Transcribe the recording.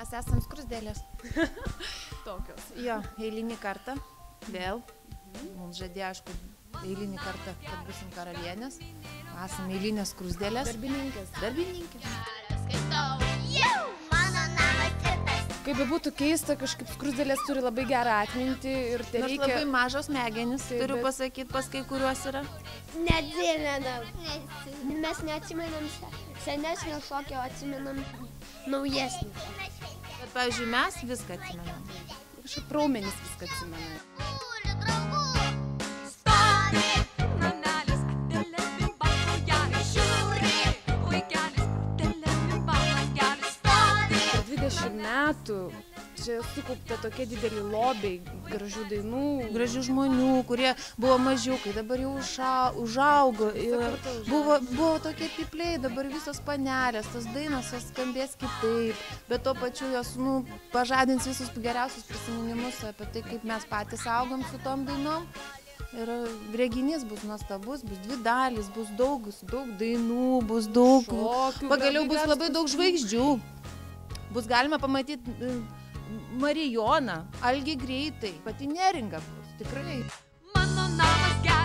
Mes esam skruzdėlės. Tokios. Jo, eilinį kartą. Vėl. Mums žadėjo, aišku, eilinį kartą, kad busim karalienės. Esam eilinės skruzdėlės. Darbininkės. Darbininkės. Kaip būtų keista, kažkaip skruzdėlės turi labai gerą atmintį ir tai Nors reikia... labai mažos smegenys, turiu pasakyti, pas kai kuriuos yra. Neatsimenam. Mes neatsimenam senesnio šokio, atsimenam naujesnį. Bet, pavyzdžiui, mes viską atsimenam. Kažkaip raumenys viską atsimena. Per 20 metų čia sukaupta tokie dideli lobiai, gražių dainų. Gražių žmonių, kurie buvo mažiukai, dabar jau užaugo. Ir buvo tokie pipliai, dabar visos panelės, tos dainos jos skambės kitaip, bet tuo pačiu jos pažadins visus geriausius prisiminimus apie tai, kaip mes patys augom su tom dainom. Ir reginys bus nuostabus, bus 2 dalys, bus daug dainų, bus daug Šokių, pagaliau bus gražių labai daug žvaigždžių. Bus galima pamatyti Marijoną, Algį Greitai, pati Neringa bus, tikrai. Mano namas geras.